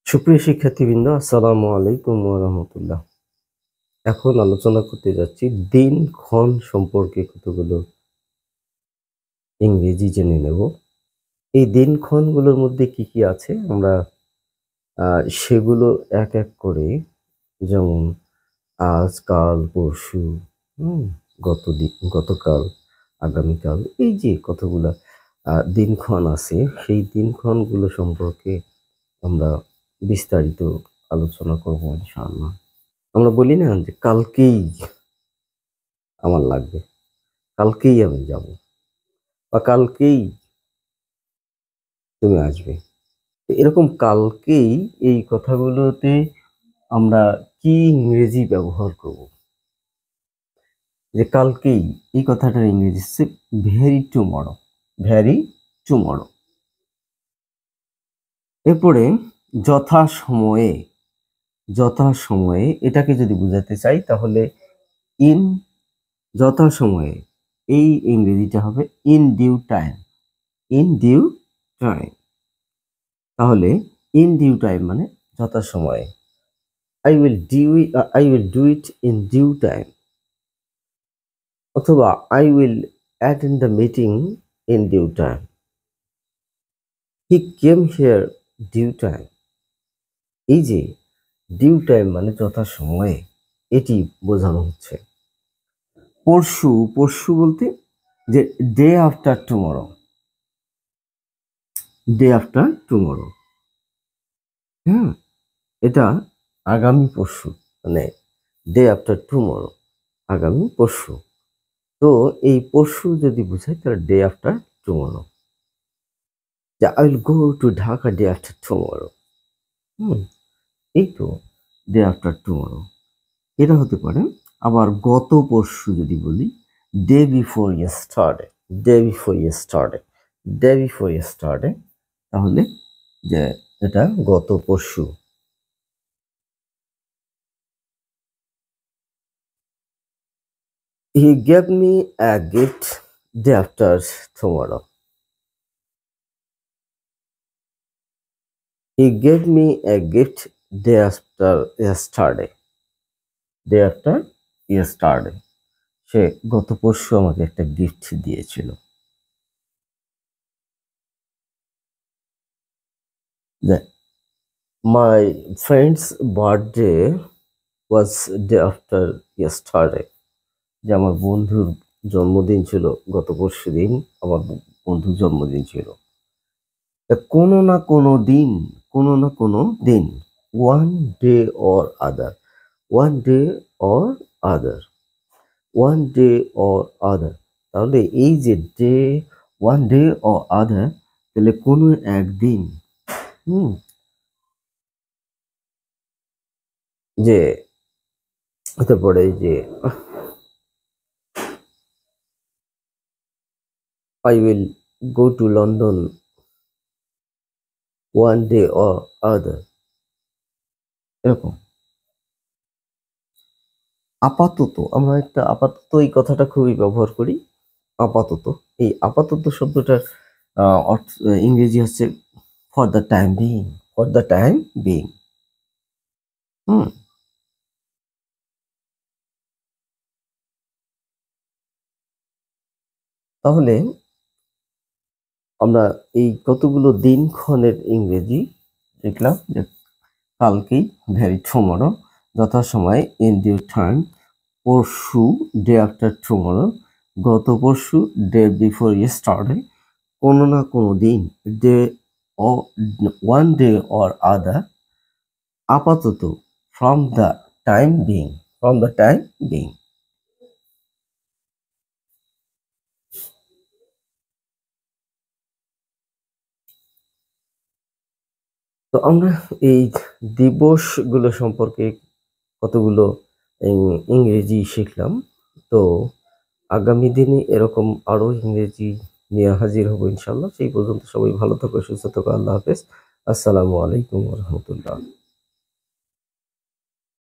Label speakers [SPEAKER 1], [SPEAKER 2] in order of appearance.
[SPEAKER 1] সুপ্রিয় শিক্ষার্থীবৃন্দ, আসসালামু আলাইকুম ওয়া রাহমাতুল্লাহ। এখন আলোচনা করতে যাচ্ছি দিনক্ষণ সম্পর্কে কতগুলো ইংরেজি জেনে নেব। এই দিনক্ষণগুলোর মধ্যে কি কি আছে আমরা সেগুলো এক এক করে, যেমন আজ, কাল, পরশু, গতকাল, আগামীকাল, এই যে কতগুলা দিনক্ষণ আছে, সেই দিনক্ষণগুলো সম্পর্কে আমরা বিস্তারিত আলোচনা করব ইনশাআল্লাহ। আমরা বলি না যে কালকেই আমার লাগবে, কালকেই আমি যাব, বা কালকেই তুমি আসবে। এরকম কালকেই, এই কথাগুলোতে আমরা কি ইংরেজি ব্যবহার করব? যে কালকেই, এই কথাটার ইংরেজি হচ্ছে ভেরি টুমরো। Very tomorrow. এরপরে যথাসময়ে। যথাসময়ে এটাকে যদি বোঝাতে চাই তাহলে ইন, যথাসময়ে, এই ইংরেজিটা হবে in due time. In due time. তাহলে ইন ডিউ টাইম মানে যথাসময়ে। I will do it in due time. অথবা I will attend the meeting in due time. He came here due time. এই যে ডিউ টাইম মানে যথাসময়ে, এটি বোঝানো হচ্ছে। পরশু, পরশু বলতে যে day after tomorrow. Day after tomorrow, হ্যাঁ, এটা আগামী পরশু, মানে ডে আফটার টুমরো, আগামী পরশু। তো এই পরশু যদি বুঝাই তাহলে ডে আফটার টুমরো। যে I will go to Dhaka day after tomorrow. এই তো ডে আফটার টুমরো, এটা হতে পারে। আবার গত পরশু যদি বলি, day before yesterday. Day before yesterday. Day before yesterday, তাহলে যে এটা গত পরশু। He gave me a gift day after tomorrow. He gave me a gift day after yesterday. Day after yesterday. সে গত পরশু আমাকে একটা গিফট দিয়েছিল। My friend's birthday was day after yesterday. যে আমার বন্ধুর জন্মদিন ছিল গত পরশুদিন, আমার বন্ধুর জন্মদিন ছিল। কোনো না কোনো দিন, কোনো না কোনো দিন, one day or other, one day or other, one day or আদার। তাহলে এই যে ডে, ওয়ান ডে অর আদার, তাহলে কোনো একদিন, যে হতে পারে যে I will go to London one day or other, এরকম। আপাতত, আমরা একটা আপাতত এই কথাটা খুবই ব্যবহার করি। আপাতত, এই আপাতত শব্দটার অর্থ ইংরেজি হচ্ছে for the time being. For the time being. হুম তাহলে আমরা এই কতগুলো দিনক্ষণের ইংরেজি দেখলাম। যে কালকেই, ভেরি টুমরো, যথাসময়ে, ইন ডিউ টাইম, পরশু, ডে আফটার টুমরো, গত পরশু, ডে বিফোর ইয়েস্টারডে, কোনো না কোনো দিন, day one day or other, আপাতত, from the time being, from the time being. তো আমরা এই দিবসগুলো সম্পর্কে কতগুলো ইংরেজি শিখলাম। তো আগামী দিনে এরকম আরো ইংরেজি নিয়ে হাজির হব ইনশাল্লাহ। সেই পর্যন্ত সবাই ভালো থাকো, সুস্থ থাকো। আল্লাহ হাফেজ। আসসালামু আলাইকুম ওয়া রাহমাতুল্লাহ।